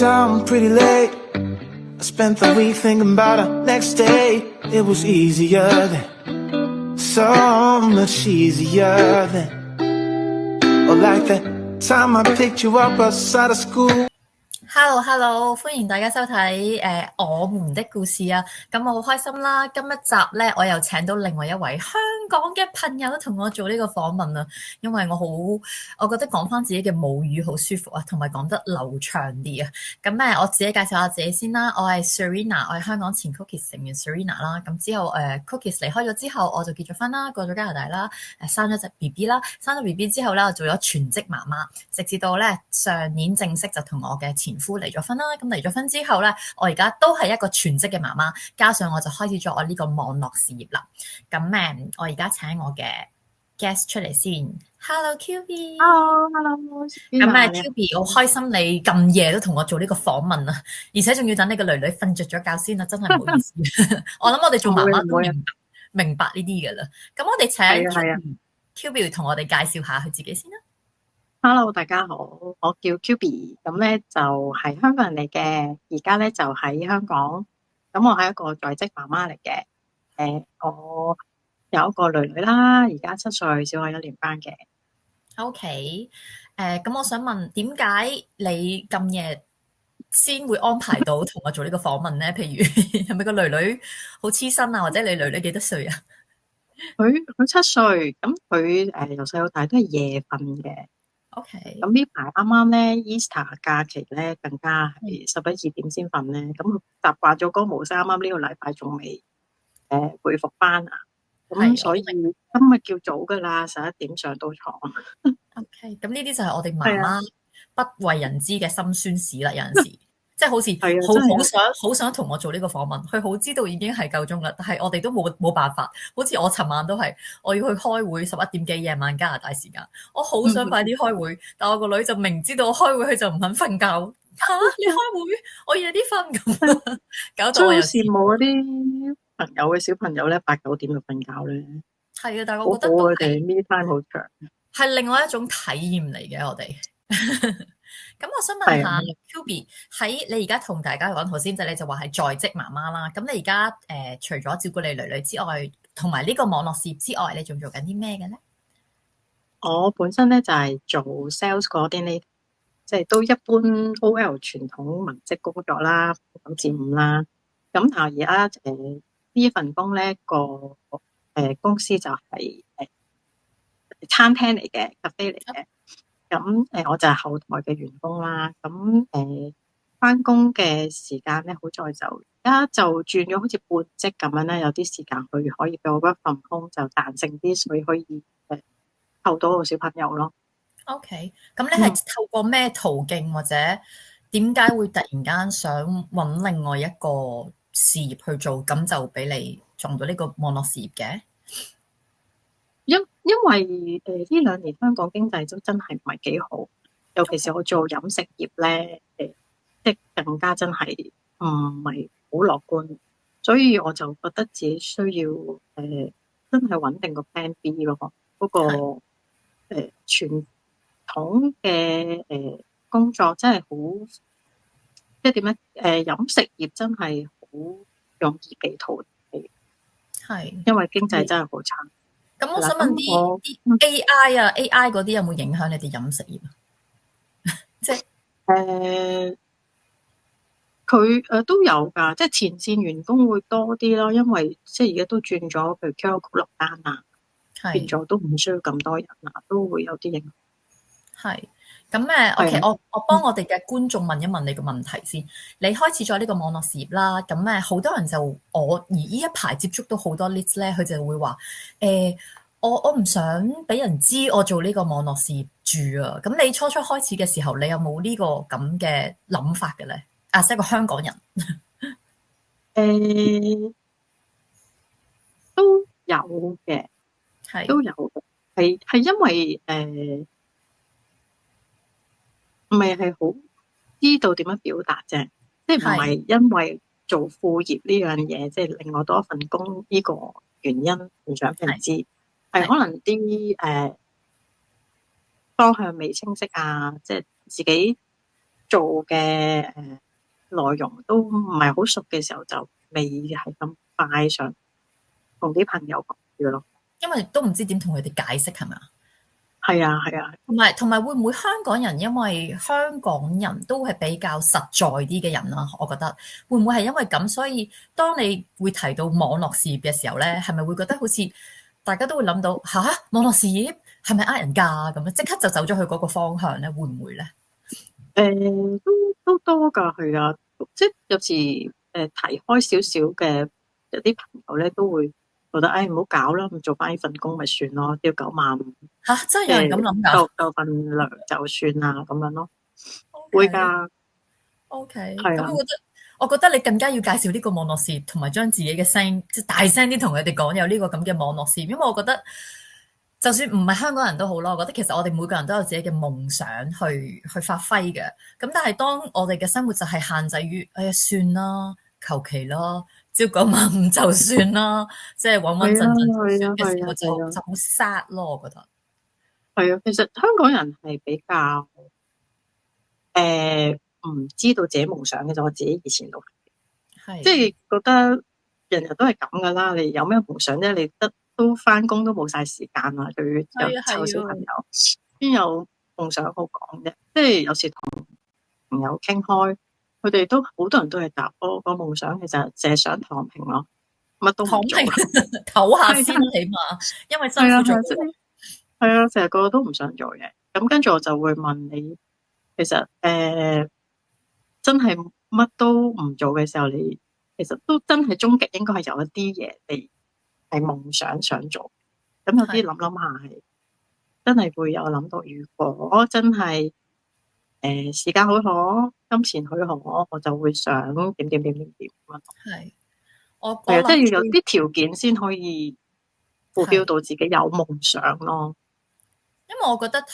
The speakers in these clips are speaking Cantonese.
down pretty late. I spent the week thinking about our next day. It was easier then, so much easier then. Oh, like that time I picked you up outside of school.Hello， 歡迎大家收睇我們的故事啊！咁我好開心啦，今一集咧我又請到另外一位香港嘅朋友同我做呢個訪問啊，因為我覺得講翻自己嘅母語好舒服啊，同埋講得流暢啲啊。咁我自己介紹下自己先啦，我係 Serena， 我係香港前 Cookies 成員 Serena 啦。咁之後Cookies 離開咗之後，我就結咗婚啦，過咗加拿大啦，生咗隻 BB 啦，生咗 BB 之後咧，我做咗全職媽媽，直至到咧上年正式就同我嘅前夫離咗婚啦。咁離咗婚之後咧，我而家都係一個全職嘅媽媽，加上我就開始咗我呢個網絡事業啦。咁我而家請我嘅 guest 出嚟先。Hello QB。Hello。咁QB，我開心你咁夜都同我做呢個訪問啊，而且仲要等你個女女瞓着咗覺先啊，真係唔好意思。我諗我哋做媽媽都明白呢啲㗎啦。咁我哋請 QB 同我哋介紹下佢自己先啦。Hello， 大家好，我叫 QB， 咁咧就係香港人嚟嘅，而家咧就喺香港，咁我係一個在職媽媽嚟嘅，我有一個女女啦，而家7歲，小學1年班嘅。OK， 咁我想問，點解你咁夜先會安排到同我做呢個訪問咧？譬如係咪個女女好黐身啊，或者你女女幾多歲啊？佢7歲，咁佢由細到大都係夜瞓嘅。OK， 咁呢排啱啱咧 Easter 假期咧，更加係11、2點先瞓咧。咁佢習慣咗嗰個模式，啱啱呢個禮拜仲未恢復翻啊。咁所以今日叫早噶啦，11點上到床。OK， 咁呢啲就係我哋媽媽不為人知嘅辛酸史啦。有陣時即係好似好想同我做呢個訪問，佢好知道已經係夠鐘啦，但係我哋都冇辦法。好似我尋晚都係，我要去開會11點幾夜晚加拿大時間，我好想快啲開會，但我個女就明知道我開會，佢就唔肯瞓覺。你開會，我夜啲瞓咁，搞到我又羨慕嗰啲朋友嘅小朋友咧，8、9點就瞓覺咧。係啊，但係我覺得佢哋呢 time 好長，係另外一種體驗嚟嘅。我哋咁，我想問下 QB， 喺你而家同大家講頭先，你就話係在職媽媽啦。咁你而家除咗照顧你女女之外，同埋呢個網絡事業之外，你仲做緊啲咩嘅咧？我本身咧就係做 sales 嗰啲呢，即係都一般 OL 傳統文職工作啦，9至5啦。咁但係而家呢一份工咧個公司就係餐廳嚟嘅，cafe 嚟嘅。咁我就係後台嘅員工啦。咁翻工嘅時間咧，好在就而家就轉咗好似半職咁樣咧，有啲時間佢可以俾我一份工就彈性啲，所以可以湊到個小朋友咯。OK， 咁你係透過咩途徑或者點解會突然間想揾另外一個事業去做，咁就俾你撞到呢個網絡事業嘅？因為呢2年香港經濟都真係唔係幾好，尤其是我做飲食業咧，即係更加真係唔係好樂觀，所以我就覺得自己需要真係穩定個 plan B 咯。嗰個傳統嘅工作真係好，即係點咧？飲食業真係好容易被淘汰，係因為經濟真係好差。咁我想問啲 AI 啊 AI 嗰啲有冇影響你哋飲食業啊？即係佢都有㗎，即係前線員工會多啲咯，因為即係而家都轉咗，譬如 KOL 落單啊，變咗都唔需要咁多人啊，都會有啲影響。係咁OK，我幫我哋嘅觀眾問一問你個問題先。你開始咗呢個網絡事業啦，咁好多人就而呢一排接觸到好多 leads 咧，佢就會話我唔想俾人知我做呢個網絡事業住啊。咁你初開始嘅時候，你有冇呢個咁嘅諗法嘅咧？即係個香港人都有嘅，都有嘅，係因為唔係好知道點樣表達啫，即係唔係因為做副業呢樣嘢，即係另外多一份工呢個原因唔想俾人知，係可能啲方向未清晰啊，即係自己做嘅內容都唔係好熟嘅時候，就未係咁快想同啲朋友講嘅咯。因為都唔知點同佢哋解釋係咪啊？係啊，係啊，同埋會唔會香港人因為香港人都係比較實在啲嘅人啦，我覺得會唔會係因為咁，所以當你會提到網絡事業嘅時候咧，係咪會覺得好似大家都會諗到吓，網絡事業係咪呃人㗎咁樣，即刻就走咗去嗰個方向咧？會唔會咧？都多㗎，係啊，即係有時提開少少嘅有啲朋友咧都會覺得唔好搞啦，咁做翻呢份工咪算咯，要9萬5吓，真係有人咁諗㗎？夠份糧就算啦，咁樣咯。Okay. 會㗎。OK，係啊。咁我覺得你更加要介紹呢個網絡事業，同埋將自己嘅聲即係大聲啲同佢哋講有呢個咁嘅網絡事業，因為我覺得就算唔係香港人都好咯，我覺得其實我哋每個人都有自己嘅夢想去發揮嘅。咁但係當我哋嘅生活就係限制於，算啦，求其啦，朝9晚5就算啦，即係穩穩陣陣嘅時候就好 sad 咯，我覺得。係啊，其實香港人係比較唔知道自己夢想嘅，就我自己以前都係，即係覺得人人都係咁噶啦。你有咩夢想啫？你都翻工都冇晒時間啦，對於有湊小朋友，邊有夢想好講啫？即係有時同朋友傾開，佢哋都好多人都係答我個夢想，其實淨係想躺平咯，乜都唔做，唞下先，起碼因為辛苦咗。係啊，成日個個都唔想做嘢。咁跟住我就會問你，其實真係乜都唔做嘅時候，你其實都真係終極應該係有一啲嘢你係夢想做。咁有啲諗諗下係真係會有諗到，如果真係時間許可、金錢許可，我就會想點點咁樣。係，即係要有啲條件先可以目標到自己有夢想咯。因為我覺得即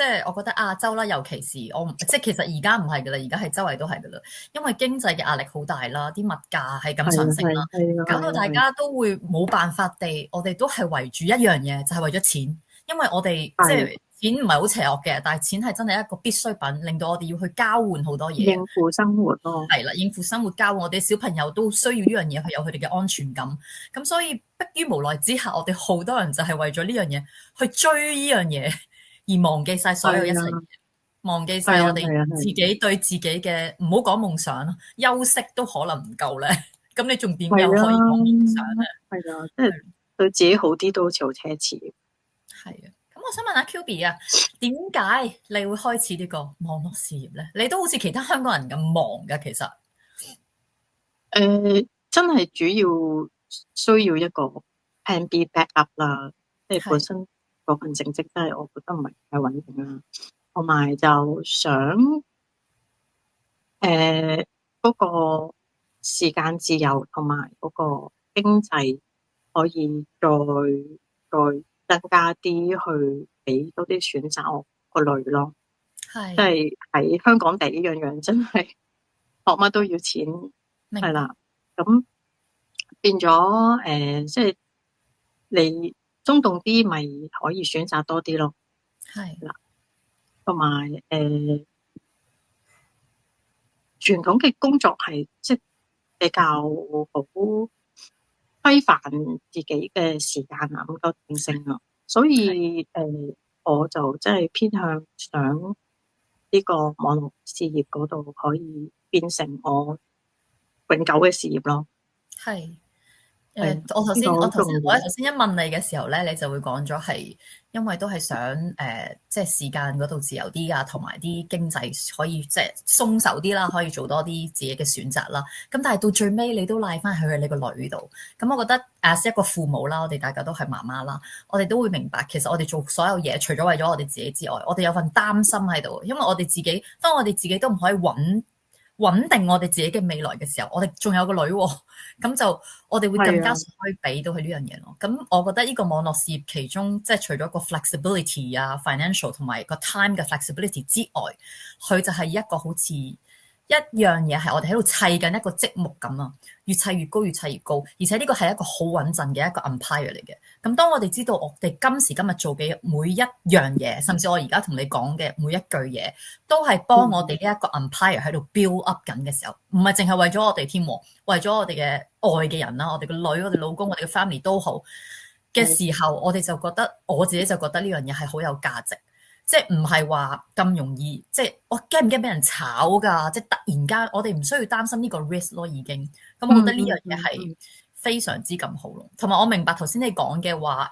係我覺得亞洲啦，尤其是即係其實而家唔係噶啦，而家係周圍都係噶啦。因為經濟嘅壓力好大啦，啲物價係咁上升啦，搞到大家都會冇辦法地，我哋都係圍住一樣嘢，就係為咗錢。因為我哋即係錢唔係好邪惡嘅，但係錢係真係一個必需品，令到我哋要去交換好多嘢，應付生活咯。係啦，應付生活交換，我哋小朋友都需要呢樣嘢，去有佢哋嘅安全感。咁所以迫於無奈之下，我哋好多人就係為咗呢樣嘢去追呢樣嘢，而忘記晒所有一切嘢，忘記晒我哋自己對自己嘅，唔好講夢想啦，休息都可能唔夠咧。咁你仲點樣可以講夢想咧？係啊，即係對自己好啲都好似好奢侈。係啊，咁我想問下 QB 啊，點解你會開始呢個網絡事業咧？你都好似其他香港人咁忙噶，其實真係主要需要一個 plan B backup 啦，即係本身嗰份正職真係我覺得唔係太穩定啦，同埋就想嗰個時間自由同埋嗰個經濟可以再增加啲，去俾多啲選擇我個女咯。係，即係喺香港地樣樣真係學乜都要錢，係啦。咁變咗即係你衝動啲，咪可以選擇多啲咯。係啦，同埋傳統嘅工作係即係比較好規範自己嘅時間啊，咁多定性啊，所以我就真係偏向想呢個網絡事業嗰度可以變成我永久嘅事業咯。係。我頭先一問你嘅時候咧，你就會講咗係因為都係想即係時間嗰度自由啲啊，同埋啲經濟可以即係鬆手啲啦，可以做多啲自己嘅選擇啦。咁但係到最尾你都賴翻去你個女度。咁我覺得as一個父母啦，我哋大家都係媽媽啦，我哋都會明白其實我哋做所有嘢，除咗為咗我哋自己之外，我哋有份擔心喺度，因為我哋自己當我哋自己都唔可以穩定我哋自己嘅未來嘅時候，我哋仲有個女喎，咁就我哋會更加可以俾到佢呢樣嘢咯。咁我覺得呢個網絡事業其中即係除咗個 flexibility 啊、financial 同埋個 time 嘅 flexibility 之外，佢就係一個好似一一樣嘢係我哋喺度砌緊一個積木咁啊，越砌越高，越砌越高，而且呢個係一個好穩陣嘅一個 empire 嚟嘅。咁當我哋知道我哋今時今日做嘅每一樣嘢，甚至我而家同你講嘅每一句嘢，都係幫我哋呢一個 empire 喺度 build up 緊嘅時候，唔係淨係為咗我哋添，為咗我哋嘅愛嘅人啦，我哋個女、我哋老公、我哋嘅 family 都好嘅時候，我哋就覺得，我自己就覺得呢樣嘢係好有價值。即係唔係話咁容易，即係我驚唔驚俾人炒㗎？即係突然間，我哋唔需要擔心呢個 risk 咯，已經。咁我覺得呢樣嘢係非常之咁好咯。同埋我明白頭先你講嘅話，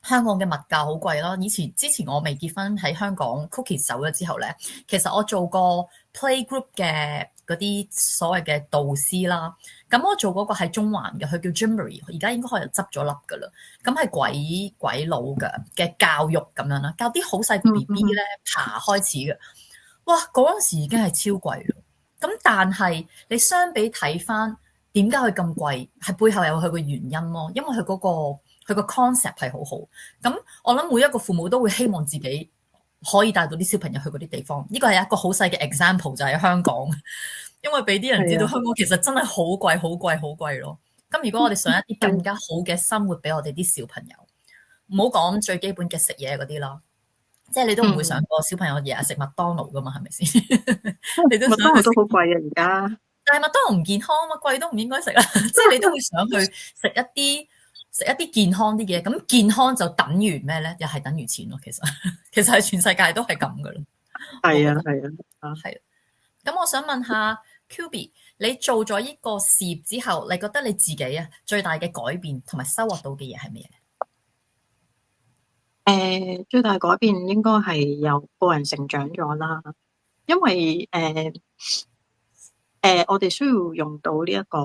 香港嘅物價好貴啦。之前我未結婚喺香港 Cookie 走咗之後咧，其實我做過 playgroup 嘅嗰啲所謂嘅導師啦。咁我做嗰個係中環嘅，佢叫 Jimmery， 而家應該可能執咗笠噶啦。咁係鬼佬嘅教育咁樣啦，教啲好細個 BB 咧爬開始嘅。哇！嗰陣時已經係超貴咯。咁但係你相比睇翻點解佢咁貴，係背後有佢個原因咯。因為佢個 concept 係好好。咁我諗每一個父母都會希望自己可以帶到啲小朋友去嗰啲地方。呢個係一個好細嘅 example，就係香港。因為俾啲人知道香港其實真係好貴、好貴、好貴咯。咁如果我哋想一啲更加好嘅生活俾我哋啲小朋友，唔好講最基本嘅食嘢嗰啲啦，即係你都唔會想個小朋友日日食麥當勞噶嘛，係咪先？你都麥當勞都好貴啊，而家。但係麥當勞唔健康啊嘛，貴都唔應該食啦。即係你都會想去食一啲健康啲嘅，咁健康就等於咩咧？又係等於錢咯。其實係全世界都係咁噶啦。係啊，係啊，係。咁我想問下 QB， 你做咗呢個事業之後，你覺得你自己啊最大嘅改變同埋收穫到嘅嘢係咩咧？最大改變應該係由個人成長咗啦，因為我哋需要用到呢一個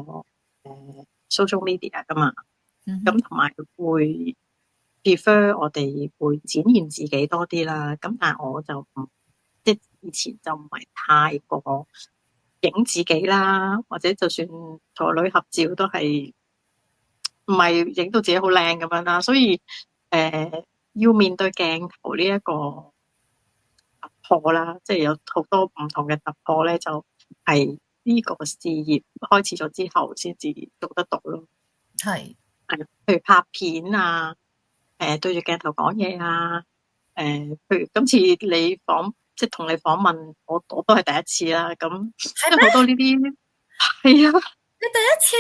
social media 噶嘛，咁同埋會 prefer 我哋會展現自己多啲啦。咁但係我就唔即係以前就唔係太過影自己啦，或者就算同女合照都係唔係影到自己好靚咁樣啦。所以要面對鏡頭呢一個突破啦，即係有好多唔同嘅突破咧，就係呢個事業開始咗之後先至做得到咯。係譬如拍片啊，對住鏡頭講嘢啊，譬如今次你即係同你訪問，我都係第一次啦。咁即係好多呢啲係啊，你第一次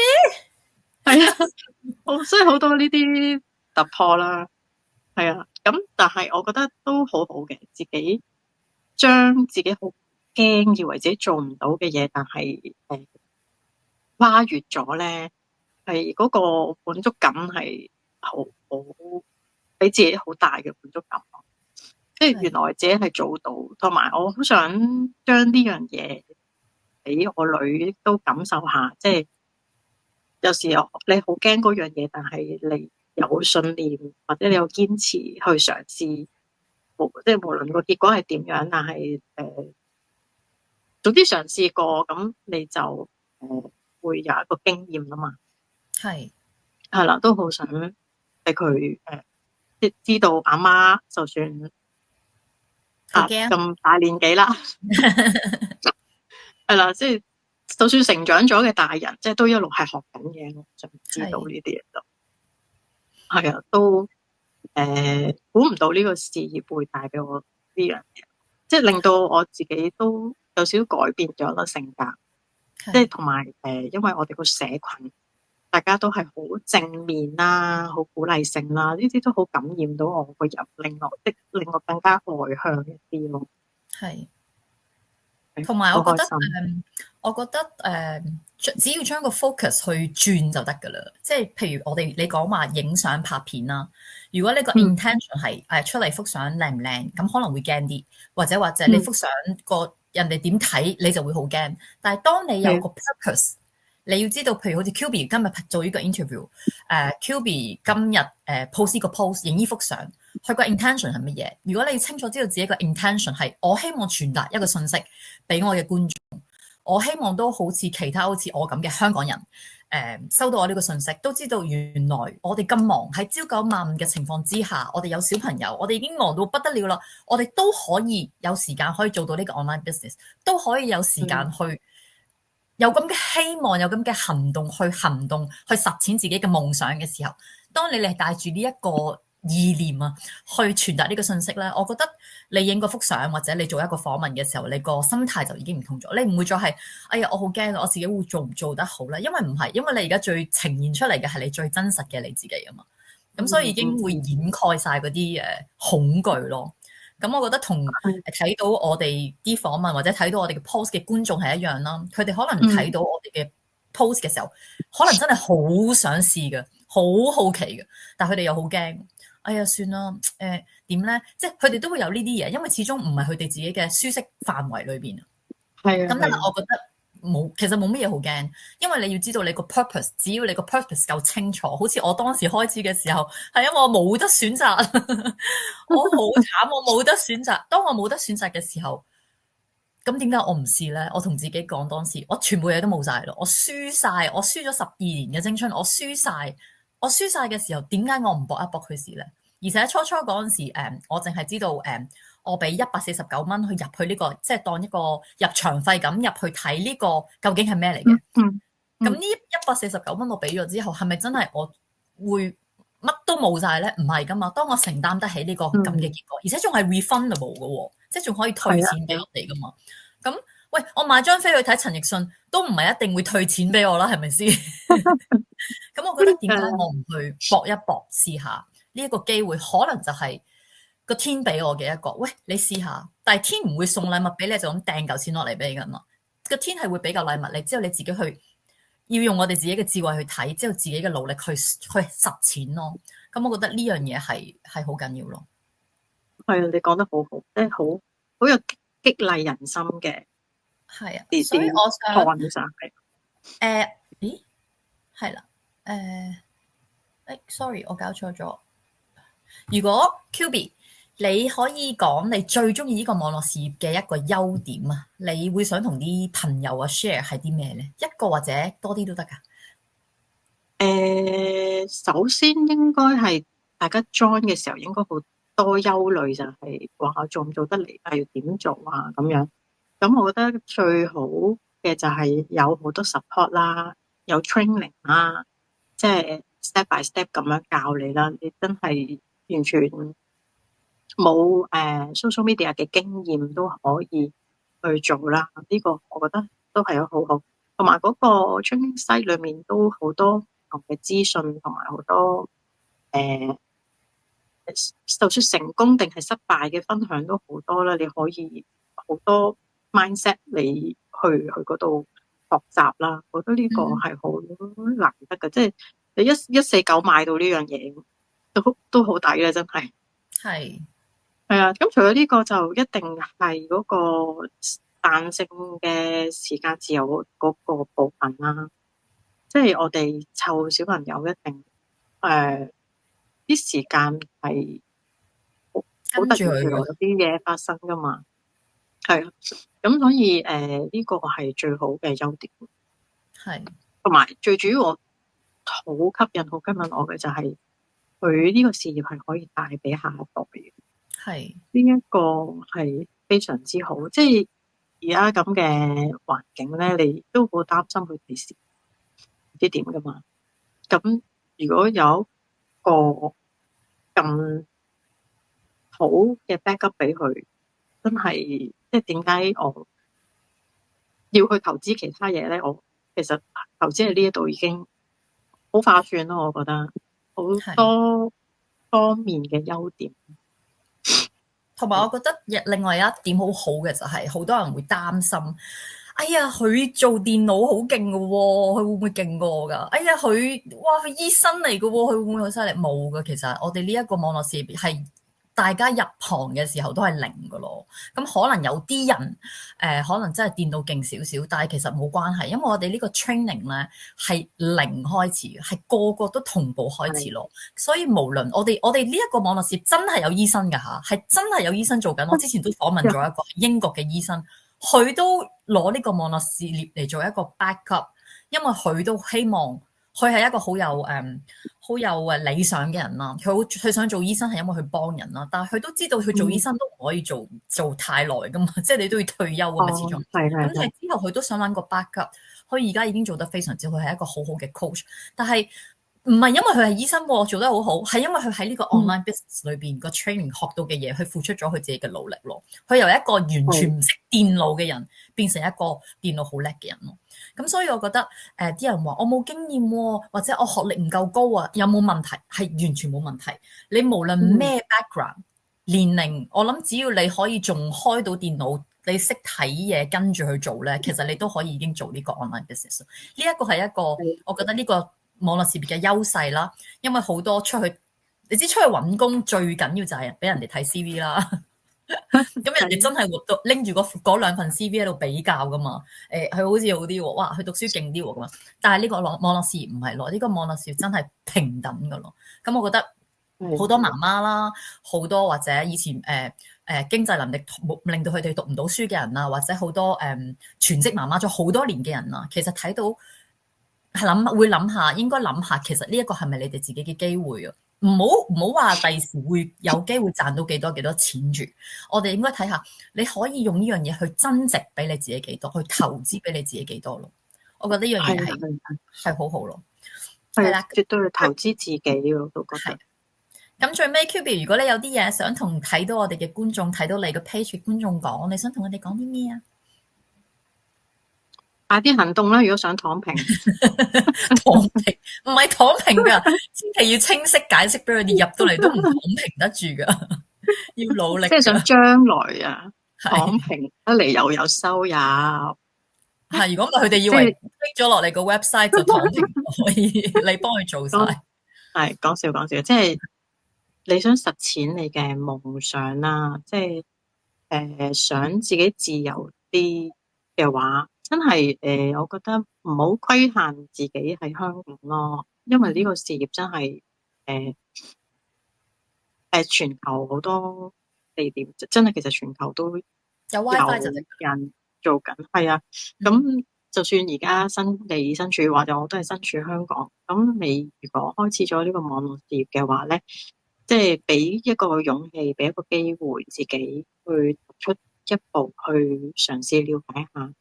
係啊，所以好多呢啲突破啦。係啊，咁但係我覺得都好好嘅，自己將自己好驚以為自己做唔到嘅嘢，但係跨越咗咧，係嗰個滿足感係好俾自己好大嘅滿足感。即係原來自己係做到，同埋我好想將呢樣嘢俾我女都感受下。即係有時候你好驚嗰樣嘢，但係你有信念或者你有堅持去嘗試，即係無論個結果係點樣，但係總之嘗試過，咁你就會有一個經驗啦嘛。係啦，都好想俾佢即係知道阿媽就算咁大年紀啦，係啦，即係就算成長咗嘅大人，即係都一路係學緊嘢咯，就知道呢啲嘢就係啊，都估唔到呢個事業會帶俾我呢樣嘢，即係令到我自己都有少少改變咗個性格，即係同埋因為我哋個社群大家都係好正面啦，好鼓勵性啦，呢啲都好感染到我個人，令我更加外向一啲咯。係，同埋我覺得只要將個 focus 去轉就得噶啦。即係譬如你講話影相拍片啦，如果你個 intention 係出嚟幅相靚唔靚，咁可能會驚啲，或者你幅相個人哋點睇你就會好驚。但係當你有個 purpose，你要知道，譬如好似 QB 今日做呢個 interview，QB 今日post 呢個 post 影呢幅相，佢個 intention 係乜嘢？如果你清楚知道自己個 intention 係，我希望傳達一個信息俾我嘅觀眾，我希望都好似我咁嘅香港人，收到我呢個信息，都知道原來我哋咁忙喺朝九晚五嘅情況之下，我哋有小朋友，我哋已經忙到不得了啦，我哋都可以有時間可以做到呢個 online business，都可以有時間去有咁嘅希望，有咁嘅行動去實踐自己嘅夢想嘅時候，當你係帶住呢一個意念啊，去傳達呢個信息咧，我覺得你影個幅相或者你做一個訪問嘅時候，你個心態就已經唔同咗。你唔會再係哎呀，我好驚，我自己會做唔做得好咧？因為唔係，因為你而家最呈現出嚟嘅係你最真實嘅你自己啊嘛。咁所以已經會掩蓋晒嗰啲恐懼咯。咁我覺得同睇到我哋啲訪問或者睇到我哋嘅 post 嘅觀眾係一樣啦。佢哋可能睇到我哋嘅 post 嘅時候，可能真係好想試嘅，好好奇嘅，但係佢哋又好驚。哎呀，算啦，點咧？即係佢哋都會有呢啲嘢，因為始終唔係佢哋自己嘅舒適範圍裏邊。係啊。咁但係我覺得其實冇乜嘢好驚，因為你要知道你個 purpose， 只要你個 purpose 夠清楚，好似我當時開始嘅時候，係因為我冇得選擇，我好慘，我冇得選擇。當我冇得選擇嘅時候，咁點解我唔試咧？我同自己講，當時我全部嘢都冇晒咯，我輸晒，我輸咗12年嘅青春，我輸晒嘅時候，點解我唔搏一搏去試咧？而且初嗰陣時，我淨係知道我俾149蚊去入去呢個，即係當一個入場費咁入去睇呢個究竟係咩嚟嘅。咁呢149蚊我俾咗之後，係咪真係我會乜都冇晒咧？唔係噶嘛，當我承擔得起呢個咁嘅結果，而且仲係 refundable 嘅喎，即係仲可以退錢俾我哋噶嘛。咁喂，我買張飛去睇陳奕迅都唔係一定會退錢俾我啦，係咪先？咁我覺得點解我唔去搏一搏試下呢一個機會？可能就係個天俾我嘅一個，喂，你試下。但係天唔會送禮物俾你，就咁掟嚿錢落嚟俾你噶嘛。個天係會俾嚿禮物你，之後你自己去要用我哋自己嘅智慧去睇，之後自己嘅努力去實踐咯。咁我覺得呢樣嘢係好緊要咯。係啊，你講得好好，即係好有激勵人心嘅。係啊，所以我想咦，係啦，sorry， 我搞錯咗。如果 QB， 你可以講你最中意呢個網絡事業嘅一個優點啊，你會想同啲朋友啊 share 係啲咩咧？一個或者多啲都得噶。首先應該係大家 join 嘅時候，應該好多憂慮，就係話做唔做得嚟，係要點做啊咁樣。咁我覺得最好嘅就係有好多 support 啦，有 training 啦，即係 step by step 咁樣教你啦。你真係完全冇social media 嘅經驗都可以去做啦。呢個我覺得都係好好，同埋嗰個 training site 裏面都好多唔同嘅資訊，同埋好多就算成功定係失敗嘅分享都好多啦。你可以好多 mindset 你去嗰度學習啦。我覺得呢個係好難得嘅，即係你149買到呢樣嘢都好抵啦，真係。係啊，咁除咗呢個就一定係嗰個彈性嘅時間自由嗰個部分啦。即係我哋湊小朋友一定啲時間係好突然有啲嘢發生噶嘛。係啊，咁所以呢個係最好嘅優點。係，同埋最主要我好吸引我嘅就係佢呢個事業係可以帶俾下一代嘅。係，呢一個係非常之好。即係而家咁嘅環境咧，你都好擔心佢哋時唔知點噶嘛。咁如果有個咁好嘅 backup 俾佢，真係即係點解我要去投資其他嘢咧？我其實投資喺呢一度已經好划算咯，我覺得好多方面嘅優點。同埋我覺得另外有一點好好嘅就係，好多人會擔心，哎呀佢做電腦好勁㗎喎，佢會唔會勁過我㗎？哎呀佢醫生嚟㗎喎，佢會唔會好犀利？冇㗎，其實我哋呢一個網絡事業係大家入行嘅時候都係零㗎咯。咁可能有啲人可能真係電腦勁少少，但係其實冇關係，因為我哋呢個 training 咧係零開始嘅，係個個都同步開始咯。所以無論我哋呢一個網絡事業真係有醫生㗎嚇，係真係有醫生做緊。我之前都訪問咗一個英國嘅醫生，佢都攞呢個網絡事業嚟做一個 backup，因為佢都希望佢係一個好有理想嘅人啦。佢想做醫生係因為佢幫人啦，但係佢都知道佢做醫生都唔可以做太耐噶嘛，即係你都要退休噶嘛，始終。咁但係之後佢都想揾個 backup，佢而家已經做得非常之好，佢係一個好好嘅 coach，但係。唔係因為佢係醫生喎，做得好好，係因為佢喺呢個 online business 裏邊個 training 學到嘅嘢，佢付出咗佢自己嘅努力咯。佢由一個完全唔識電腦嘅人，變成一個電腦好叻嘅人咯。咁所以我覺得啲人話我冇經驗喎，或者我學歷唔夠高啊，有冇問題？係完全冇問題。你無論咩 background、年齡，我諗只要你可以仲開到電腦，你識睇嘢跟住去做咧，其實你都可以已經做呢個 online business。呢一個係一個，我覺得呢個網絡事業嘅優勢啦，因為好多你知出去揾工最緊要就係俾人哋睇 CV 啦。咁人哋真係活到拎住嗰兩份 CV 喺度比較噶嘛。佢好似好啲喎，哇！佢讀書勁啲喎咁啊。但係呢個網絡事業唔係咯，呢個網絡事業真係平等噶咯。咁我覺得好多媽媽啦，好多或者以前經濟能力令到佢哋讀唔到書嘅人啊，或者好多全職媽媽咗好多年嘅人啊，其實睇到。會諗下，應該諗下，其實呢一個係咪你哋自己嘅機會啊？唔好話第時會有機會賺到幾多錢住。我哋應該睇下，你可以用呢樣嘢去增值俾你自己幾多，去投資俾你自己幾多咯。我覺得呢樣嘢係好好咯。係啦，絕對係投資自己，我都覺得。咁最尾 QB，如果你有啲嘢想同睇到我哋嘅觀眾，睇到你個 page 嘅觀眾講，你想同佢哋講啲咩啊？快啲行動啦！如果想躺平，躺平唔係躺平噶，千祈要清晰解釋俾佢哋入到嚟都唔躺平得住噶，要努力。即係想將來啊，躺平得嚟又有收入。係，如果唔係佢哋以為 click 咗落嚟個 website 就躺平可以，你幫佢做晒。係講笑，即係你想實踐你嘅夢想啦，即係想自己自由啲嘅話。真係我覺得唔好規限自己喺香港咯，因為呢個事業真係全球好多地點，真係其實全球都有 WiFi 就係人做緊，係啊。咁就算而家你身處或者我都係身處香港，咁你如果開始咗呢個網絡事業嘅話咧，即係俾一個勇氣，俾一個機會自己去出一步去嘗試了解下。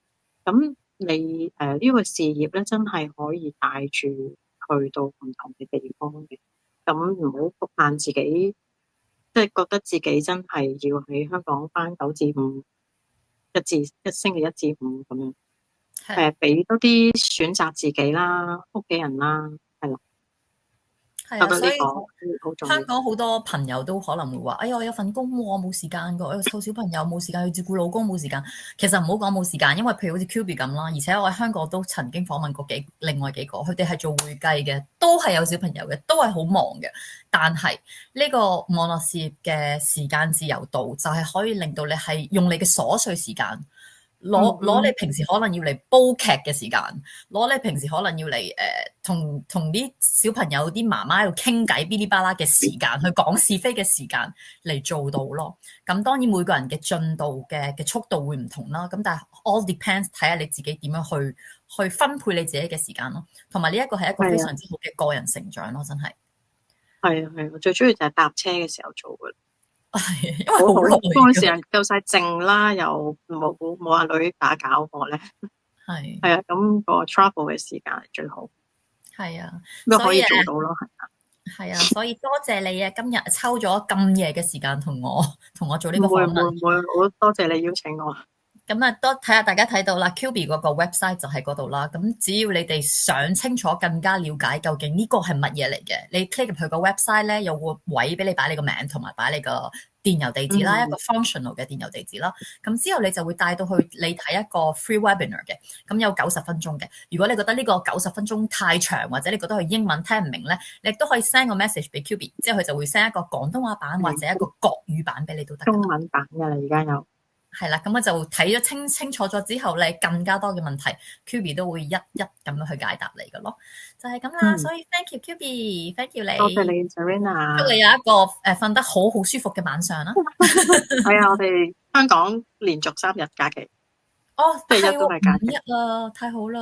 咁你呢個事業咧，真係可以帶住去到唔同嘅地方嘅。咁唔好局限自己，即係覺得自己真係要喺香港返9至5，一星期1至5咁樣。俾多啲選擇自己啦，屋企人啦，係啦。係啊，所以香港好多朋友都可能會話：哎呀，我有份工，我冇時間㗎，我有湊小朋友，冇時間去照顧老公，冇時間。其實唔好講冇時間，因為譬如好似 QB 咁啦，而且我喺香港都曾經訪問過另外幾個，佢哋係做會計嘅，都係有小朋友嘅，都係好忙嘅。但係呢個網絡事業嘅時間自由度，就係可以令到你係用你嘅瑣碎時間。攞你平時可能要嚟煲劇嘅時間，攞你平時可能要嚟同啲小朋友啲媽媽喺度傾偈，嗶哩吧啦嘅時間，去講是非嘅時間嚟做到咯。咁當然每個人嘅進度嘅速度會唔同啦。咁但係 all depends 睇下你自己點樣去分配你自己嘅時間咯。同埋呢一個係一個非常之好嘅個人成長咯，真係。係啊，我最中意就係搭車嘅時候做嘅。係，因為好耐嗰陣時人夠晒靜啦，又冇阿女打攪我咧。係啊，咁個 travel 嘅時間係最好。係啊，都可以做到咯，係啊。係啊，所以多謝你啊！今日抽咗咁夜嘅時間同我做呢個訪問。唔會，好多謝你邀請我。咁啊，多睇下大家睇到啦 ，QB 嗰個 website 就喺嗰度啦。咁只要你哋想清楚更加了解究竟呢個係乜嘢嚟嘅，你 click 入去個 website 咧，有個位俾你擺你個名同埋擺你個電郵地址啦，一個 functional 嘅電郵地址啦。咁之後你就會帶到去你睇一個 free webinar 嘅，咁有90分鐘嘅。如果你覺得呢個90分鐘太長，或者你覺得佢英文聽唔明咧，你都可以 send 個 message 俾 QB，之後佢就會 send 一個廣東話版或者一個國語版俾你都得。中文版㗎啦，而家有。係啦，咁我就睇咗清楚咗之後咧，更加多嘅問題 QB 都會一一咁樣去解答你嘅咯，就係咁啦。所以 thank you QB，thank you 你，多謝你 Serena，祝你有一個瞓得好舒服嘅晚上啦。係啊，我哋香港連續3日假期。哦，即係一都係假期。五一啊，太好啦！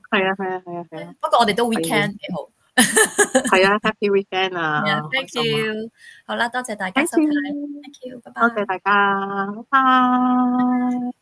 係啊，係啊，係啊，係啊，不過我哋都係 weekend 幾好。係啊，Happy Weekend 啊，係啊開，thank 心啊 you。好啦，多謝大家，Thank 收睇 you， ，thank you，拜拜。多謝大家，拜拜。